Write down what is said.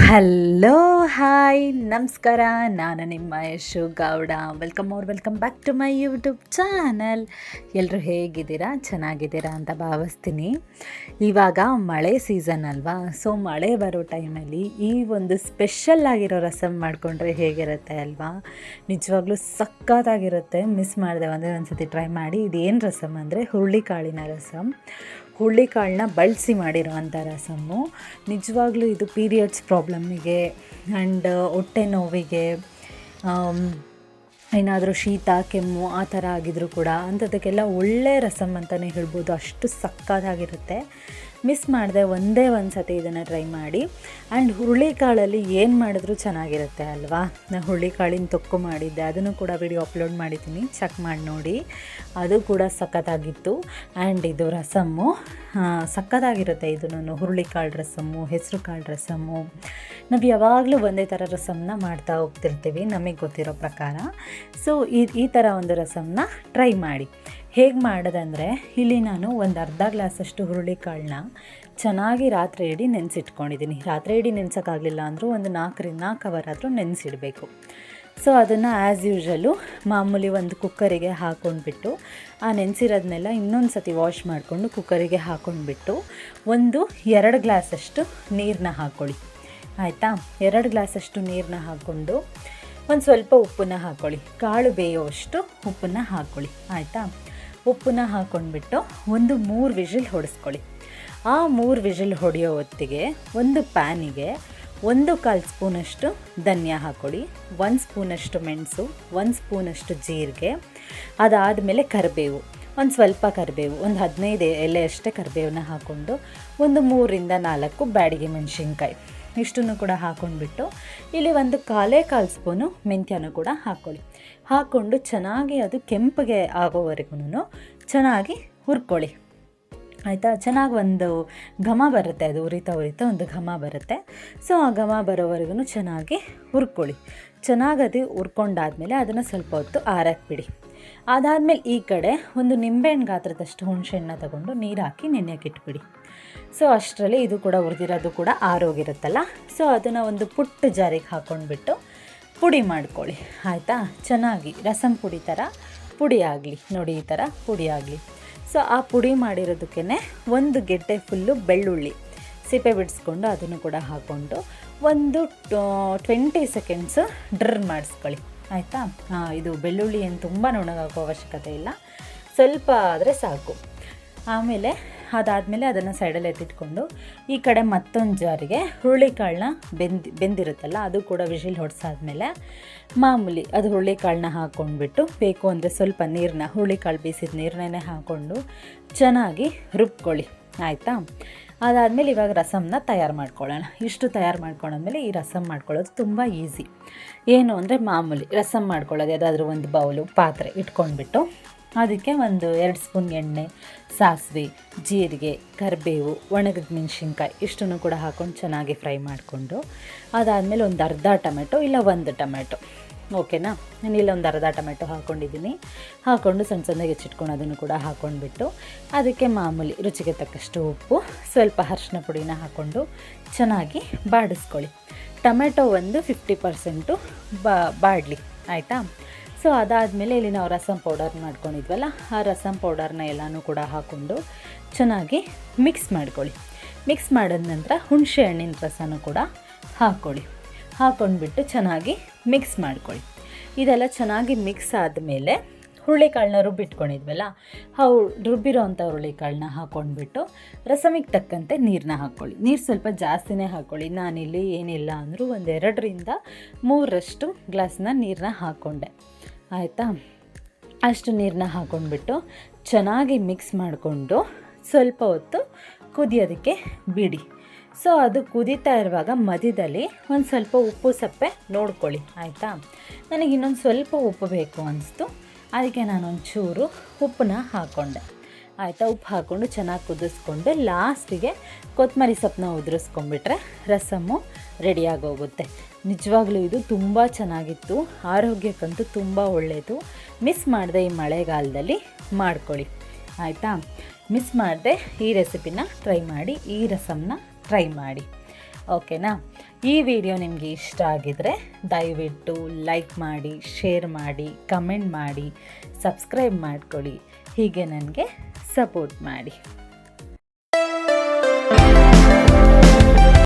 Hello hi ನಮಸ್ಕಾರ. ನಾನು ನಿಮ್ಮ Yashu Gowda. Welcome back to my YouTube channel. ಎಲ್ಲರೂ ಹೇಗಿದ್ದೀರಾ? ಚೆನ್ನಾಗಿದ್ದೀರಾ ಅಂತ ಭಾವಿಸ್ತೀನಿ. ಇವಾಗ ಮಳೆ ಸೀಸನ್ ಅಲ್ವಾ, ಸೊ ಮಳೆ ಬರೋ ಟೈಮಲ್ಲಿ ಈ ಒಂದು ಸ್ಪೆಷಲ್ ಆಗಿರೋ ರಸಮ್ ಮಾಡಿಕೊಂಡ್ರೆ ಹೇಗಿರುತ್ತೆ ಅಲ್ವಾ? ನಿಜವಾಗ್ಲೂ ಸಕ್ಕತ್ತಾಗಿರುತ್ತೆ. ಮಿಸ್ ಮಾಡಿದೆ ಒಂದೇ ಒಂದು ಸತಿ ಟ್ರೈ ಮಾಡಿ. ಇದೇನು ರಸಮ್ ಅಂದರೆ ಹುರುಳಿಕಾಳಿನ ರಸಮ್. ಹುರುಳಿಕಾಳನ್ನ ಬಳಸಿ ಮಾಡಿರೋವಂಥ ರಸಮ್ಮು. ನಿಜವಾಗ್ಲೂ ಇದು ಪೀರಿಯಡ್ಸ್ ಪ್ರಾಬ್ಲಮ್ಮಿಗೆ ಆ್ಯಂಡ್ ಹೊಟ್ಟೆ ನೋವಿಗೆ, ಏನಾದರೂ ಶೀತ ಕೆಮ್ಮು ಆ ಥರ ಆಗಿದ್ರೂ ಕೂಡ ಅಂಥದ್ದಕ್ಕೆಲ್ಲ ಒಳ್ಳೆ ರಸಮ್ ಅಂತಲೇ ಹೇಳ್ಬೋದು. ಅಷ್ಟು ಸಕ್ಕತ್ತಾಗಿರುತ್ತೆ. ಮಿಸ್ ಮಾಡಿದೆ ಒಂದೇ ಒಂದು ಸತಿ ಇದನ್ನು ಟ್ರೈ ಮಾಡಿ. ಆ್ಯಂಡ್ ಹುರುಳಿಕಾಳಲ್ಲಿ ಏನು ಮಾಡಿದ್ರೂ ಚೆನ್ನಾಗಿರುತ್ತೆ ಅಲ್ವಾ? ನಾನು ಹುರುಳಿಕಾಳಿನ ತೊಕ್ಕು ಮಾಡಿದ್ದೆ, ಅದನ್ನು ಕೂಡ ವಿಡಿಯೋ ಅಪ್ಲೋಡ್ ಮಾಡಿದ್ದೀನಿ, ಚೆಕ್ ಮಾಡಿ ನೋಡಿ. ಅದು ಕೂಡ ಸಖತ್ತಾಗಿತ್ತು. ಆ್ಯಂಡ್ ಇದು ರಸಮ್ಮು ಸಖತ್ತಾಗಿರುತ್ತೆ. ಇದನ್ನು ಹುರುಳಿಕಾಳು ರಸಮ್ಮು, ಹೆಸರು ಕಾಳು ರಸಮ್ಮು, ನಾವು ಯಾವಾಗಲೂ ಒಂದೇ ಥರ ರಸಮ್ನ ಮಾಡ್ತಾ ಹೋಗ್ತಿರ್ತೀವಿ ನಮಗೆ ಗೊತ್ತಿರೋ ಪ್ರಕಾರ. ಸೊ ಈ ಥರ ಒಂದು ರಸಮ್ನ ಟ್ರೈ ಮಾಡಿ. ಹೇಗೆ ಮಾಡೋದಂದರೆ, ಇಲ್ಲಿ ನಾನು ಒಂದು ಅರ್ಧ ಗ್ಲಾಸಷ್ಟು ಹುರುಳಿಕಾಳನ್ನ ಚೆನ್ನಾಗಿ ರಾತ್ರಿ ಇಡೀ ನೆನೆಸಿಟ್ಕೊಂಡಿದ್ದೀನಿ. ರಾತ್ರಿ ಇಡೀ ನೆನೆಸೋಕ್ಕಾಗಲಿಲ್ಲ ಅಂದರೂ ಒಂದು 4 ಅವರ್ ಆದರೂ ನೆನೆಸಿಡಬೇಕು. ಸೊ ಅದನ್ನು ಆ್ಯಸ್ ಯೂಶ್ವಲು ಮಾಮೂಲಿ ಒಂದು ಕುಕ್ಕರಿಗೆ ಹಾಕ್ಕೊಂಡ್ಬಿಟ್ಟು, ಆ ನೆನೆಸಿರೋದನ್ನೆಲ್ಲ ಇನ್ನೊಂದು ಸತಿ ವಾಶ್ ಮಾಡಿಕೊಂಡು ಕುಕ್ಕರಿಗೆ ಹಾಕ್ಕೊಂಡ್ಬಿಟ್ಟು 2 ಗ್ಲಾಸಷ್ಟು ನೀರನ್ನ ಹಾಕ್ಕೊಳ್ಳಿ. ಆಯಿತಾ? 2 ಗ್ಲಾಸಷ್ಟು ನೀರನ್ನ ಹಾಕ್ಕೊಂಡು ಒಂದು ಸ್ವಲ್ಪ ಉಪ್ಪನ್ನ ಹಾಕ್ಕೊಳ್ಳಿ. ಕಾಳು ಬೇಯೋವಷ್ಟು ಉಪ್ಪನ್ನ ಹಾಕ್ಕೊಳ್ಳಿ. ಆಯಿತಾ? ಉಪ್ಪನ್ನ ಹಾಕ್ಕೊಂಡ್ಬಿಟ್ಟು 3 ವಿಷಿಲ್ ಹೊಡೆಸ್ಕೊಳ್ಳಿ. ಆ 3 ವಿಷಿಲ್ ಹೊಡೆಯೋ ಹೊತ್ತಿಗೆ ಒಂದು ಪ್ಯಾನಿಗೆ 1/4 ಸ್ಪೂನಷ್ಟು ಧನಿಯಾ ಹಾಕ್ಕೊಳ್ಳಿ, 1 ಸ್ಪೂನಷ್ಟು ಮೆಣಸು, 1 ಸ್ಪೂನಷ್ಟು ಜೀರಿಗೆ, ಅದಾದಮೇಲೆ ಕರಿಬೇವು, ಒಂದು ಸ್ವಲ್ಪ ಕರಿಬೇವು, ಒಂದು 15 ಎಲೆ ಅಷ್ಟೇ ಕರಿಬೇವನ್ನ ಹಾಕ್ಕೊಂಡು 3-4 ಬ್ಯಾಡಿಗೆ ಮೆಣಸಿನ್ಕಾಯಿ ಇಷ್ಟನ್ನು ಕೂಡ ಹಾಕ್ಕೊಂಡ್ಬಿಟ್ಟು ಇಲ್ಲಿ 1/4 ಸ್ಪೂನು ಮೆಂತ್ಯನೂ ಕೂಡ ಹಾಕ್ಕೊಳ್ಳಿ. ಹಾಕ್ಕೊಂಡು ಚೆನ್ನಾಗಿ ಅದು ಕೆಂಪಗೆ ಆಗೋವರೆಗೂ ಚೆನ್ನಾಗಿ ಹುರ್ಕೊಳ್ಳಿ. ಆಯಿತಾ? ಚೆನ್ನಾಗಿ ಒಂದು ಘಮ ಬರುತ್ತೆ, ಅದು ಉರಿತಾ ಒಂದು ಘಮ ಬರುತ್ತೆ. ಸೊ ಆ ಘಮ ಬರೋವರೆಗೂ ಚೆನ್ನಾಗಿ ಹುರ್ಕೊಳ್ಳಿ. ಚೆನ್ನಾಗಿ ಅದು ಹುರ್ಕೊಂಡಾದ್ಮೇಲೆ ಅದನ್ನು ಸ್ವಲ್ಪ ಹೊತ್ತು ಆರಕ್ಕೆ ಬಿಡಿ. ಅದಾದಮೇಲೆ ಈ ಕಡೆ ಒಂದು ನಿಂಬೆಹಣ್ಣು ಗಾತ್ರದಷ್ಟು ಹುಣಸೆಹಣ್ಣನ್ನ ತಗೊಂಡು ನೀರು ಹಾಕಿ ನೆನೆಯೋಕೆ ಇಟ್ಬಿಡಿ. ಸೊ ಅಷ್ಟರಲ್ಲಿ ಇದು ಕೂಡ ಹುರಿದಿರೋದು ಕೂಡ ಆರೋಗಿರುತ್ತಲ್ಲ, ಸೊ ಅದನ್ನು ಒಂದು ಪುಟ್ಟ ಜಾರಿಗೆ ಹಾಕ್ಕೊಂಡ್ಬಿಟ್ಟು ಪುಡಿ ಮಾಡ್ಕೊಳ್ಳಿ. ಆಯಿತಾ? ಚೆನ್ನಾಗಿ ರಸಮ್ ಪುಡಿ ಥರ ಪುಡಿ ಆಗಲಿ ನೋಡಿ, ಈ ಥರ ಪುಡಿ ಆಗಲಿ. ಸೊ ಆ ಪುಡಿ ಮಾಡಿರೋದಕ್ಕೇ ಒಂದು ಗೆಡ್ಡೆ ಫುಲ್ಲು ಬೆಳ್ಳುಳ್ಳಿ ಸಿಪ್ಪೆ ಬಿಡಿಸ್ಕೊಂಡು ಅದನ್ನು ಕೂಡ ಹಾಕ್ಕೊಂಡು ಒಂದು 20 ಸೆಕೆಂಡ್ಸ್ ಡ್ರರ್ ಮಾಡಿಸ್ಕೊಳ್ಳಿ. ಆಯಿತಾ? ಇದು ಬೆಳ್ಳುಳ್ಳಿ ಏನು ತುಂಬ ನುಣ್ಣಗಾಕೋ ಅವಶ್ಯಕತೆ ಇಲ್ಲ, ಸ್ವಲ್ಪ ಆದರೆ ಸಾಕು. ಆಮೇಲೆ ಅದಾದಮೇಲೆ ಅದನ್ನು ಸೈಡಲ್ಲಿ ಎತ್ತಿಟ್ಕೊಂಡು ಈ ಕಡೆ ಮತ್ತೊಂದು ಜಾರಿಗೆ ಹುರುಳಿಕಾಳನ್ನ ಬೆಂದಿರುತ್ತಲ್ಲ ಅದು ಕೂಡ ವಿಷಿಲ್ ಹೊಡೆಸಾದ್ಮೇಲೆ ಮಾಮೂಲಿ ಅದು ಹುರುಳಿಕಾಳನ್ನ ಹಾಕ್ಕೊಂಡ್ಬಿಟ್ಟು ಬೇಕು ಅಂದರೆ ಸ್ವಲ್ಪ ನೀರನ್ನ, ಹುರುಳಿಕಾಳು ಬೇಯಿಸಿದ ನೀರನ್ನೇ ಹಾಕ್ಕೊಂಡು ಚೆನ್ನಾಗಿ ರುಬ್ಕೊಳ್ಳಿ. ಆಯಿತಾ? ಅದಾದಮೇಲೆ ಇವಾಗ ರಸಮ್ನ ತಯಾರು ಮಾಡ್ಕೊಳ್ಳೋಣ. ಇಷ್ಟು ತಯಾರು ಮಾಡ್ಕೊಂಡಾದ್ಮೇಲೆ ಈ ರಸಮ್ ಮಾಡ್ಕೊಳ್ಳೋದು ತುಂಬ ಈಸಿ. ಏನು ಅಂದರೆ ಮಾಮೂಲಿ ರಸಮ್ ಮಾಡ್ಕೊಳ್ಳೋದು, ಯಾವುದಾದ್ರೂ ಒಂದು ಬೌಲು ಪಾತ್ರೆ ಇಟ್ಕೊಂಡ್ಬಿಟ್ಟು ಅದಕ್ಕೆ 2 ಸ್ಪೂನ್ ಎಣ್ಣೆ, ಸಾಸಿವೆ, ಜೀರಿಗೆ, ಕರಿಬೇವು, ಒಣಗಿದ ಮೆಣಸಿನ್ಕಾಯಿ ಇಷ್ಟನ್ನು ಕೂಡ ಹಾಕ್ಕೊಂಡು ಚೆನ್ನಾಗಿ ಫ್ರೈ ಮಾಡಿಕೊಂಡು ಅದಾದಮೇಲೆ ಒಂದು ಅರ್ಧ ಟೊಮೆಟೊ ಇಲ್ಲ 1 ಟೊಮೆಟೊ, ಓಕೆನಾ? ನಾನಿಲ್ಲ ಒಂದು ಅರ್ಧ ಟೊಮೆಟೊ ಹಾಕ್ಕೊಂಡಿದ್ದೀನಿ. ಹಾಕ್ಕೊಂಡು ಸಣ್ಣದಾಗಿ ಹೆಚ್ಚಿಟ್ಕೊಂಡು ಅದನ್ನು ಕೂಡ ಹಾಕ್ಕೊಂಡ್ಬಿಟ್ಟು ಅದಕ್ಕೆ ಮಾಮೂಲಿ ರುಚಿಗೆ ತಕ್ಕಷ್ಟು ಉಪ್ಪು, ಸ್ವಲ್ಪ ಅರಿಶಿನ ಪುಡಿನ ಹಾಕ್ಕೊಂಡು ಚೆನ್ನಾಗಿ ಬಾಡಿಸ್ಕೊಳ್ಳಿ. ಟೊಮೆಟೊ 50% ಬಾಡಲಿ. ಆಯಿತಾ? ಸೊ ಅದಾದಮೇಲೆ ಇಲ್ಲಿ ನಾವು ರಸಮ್ ಪೌಡರ್ ಮಾಡ್ಕೊಂಡಿದ್ವಲ್ಲ, ಆ ರಸಮ್ ಪೌಡರ್ನ ಎಲ್ಲನೂ ಕೂಡ ಹಾಕ್ಕೊಂಡು ಚೆನ್ನಾಗಿ ಮಿಕ್ಸ್ ಮಾಡ್ಕೊಳ್ಳಿ. ಮಿಕ್ಸ್ ಮಾಡಿದ ನಂತರ ಹುಣಸೆ ಹಣ್ಣಿನ ರಸನೂ ಕೂಡ ಹಾಕ್ಕೊಳ್ಳಿ. ಹಾಕ್ಕೊಂಡ್ಬಿಟ್ಟು ಚೆನ್ನಾಗಿ ಮಿಕ್ಸ್ ಮಾಡ್ಕೊಳ್ಳಿ. ಇದೆಲ್ಲ ಚೆನ್ನಾಗಿ ಮಿಕ್ಸ್ ಆದಮೇಲೆ ಹುರುಳಿಕಾಳನ್ನ ರುಬ್ಬಿಟ್ಕೊಂಡಿದ್ವಲ್ಲ, ರುಬ್ಬಿರೋ ಅಂಥ ಹುರುಳಿಕಾಳನ್ನ ಹಾಕ್ಕೊಂಡ್ಬಿಟ್ಟು ರಸಮಿಗೆ ತಕ್ಕಂತೆ ನೀರನ್ನ ಹಾಕ್ಕೊಳ್ಳಿ. ನೀರು ಸ್ವಲ್ಪ ಜಾಸ್ತಿನೇ ಹಾಕ್ಕೊಳ್ಳಿ. ನಾನಿಲ್ಲಿ ಏನಿಲ್ಲ ಅಂದರೂ 2-3 ಗ್ಲಾಸ್ನ ನೀರನ್ನ ಹಾಕ್ಕೊಂಡೆ. ಆಯಿತಾ? ಅಷ್ಟು ನೀರನ್ನ ಹಾಕ್ಕೊಂಡ್ಬಿಟ್ಟು ಚೆನ್ನಾಗಿ ಮಿಕ್ಸ್ ಮಾಡಿಕೊಂಡು ಸ್ವಲ್ಪ ಹೊತ್ತು ಕುದಿಯೋದಕ್ಕೆ ಬಿಡಿ. ಸೊ ಅದು ಕುದೀತಾ ಇರುವಾಗ ಮಧ್ಯದಲ್ಲಿ ಒಂದು ಸ್ವಲ್ಪ ಉಪ್ಪು ಸಪ್ಪೆ ನೋಡ್ಕೊಳ್ಳಿ. ಆಯಿತಾ? ನನಗೆ ಇನ್ನೊಂದು ಸ್ವಲ್ಪ ಉಪ್ಪು ಬೇಕು ಅನಿಸ್ತು, ಅದಕ್ಕೆ ನಾನೊಂಚೂರು ಉಪ್ಪನ್ನ ಹಾಕ್ಕೊಂಡೆ. ಆಯಿತಾ? ಉಪ್ಪು ಹಾಕ್ಕೊಂಡು ಚೆನ್ನಾಗಿ ಕುದಿಸ್ಕೊಂಡು ಲಾಸ್ಟಿಗೆ ಕೊತ್ತಂಬರಿ ಸೊಪ್ಪನ್ನ ಉದುರಿಸ್ಕೊಂಡ್ಬಿಟ್ರೆ ರಸಮ್ಮು ರೆಡಿಯಾಗೋಗುತ್ತೆ. ನಿಜವಾಗ್ಲೂ ಇದು ತುಂಬ ಚೆನ್ನಾಗಿತ್ತು, ಆರೋಗ್ಯಕ್ಕಂತೂ ತುಂಬ ಒಳ್ಳೆಯದು. ಮಿಸ್ ಮಾಡದೆ ಈ ಮಳೆಗಾಲದಲ್ಲಿ ಮಾಡ್ಕೊಳ್ಳಿ. ಆಯಿತಾ? ಮಿಸ್ ಮಾಡದೆ ಈ ರೆಸಿಪಿನ ಟ್ರೈ ಮಾಡಿ, ಈ ರಸಮ್ನ ಟ್ರೈ ಮಾಡಿ. ಓಕೆನಾ? ಈ ವಿಡಿಯೋ ನಿಮಗೆ ಇಷ್ಟ ಆಗಿದರೆ ದಯವಿಟ್ಟು ಲೈಕ್ ಮಾಡಿ, ಶೇರ್ ಮಾಡಿ, ಕಮೆಂಟ್ ಮಾಡಿ, ಸಬ್ಸ್ಕ್ರೈಬ್ ಮಾಡ್ಕೊಳ್ಳಿ. ಹೀಗೆ ನನಗೆ ಸಪೋರ್ಟ್ ಮಾಡಿ.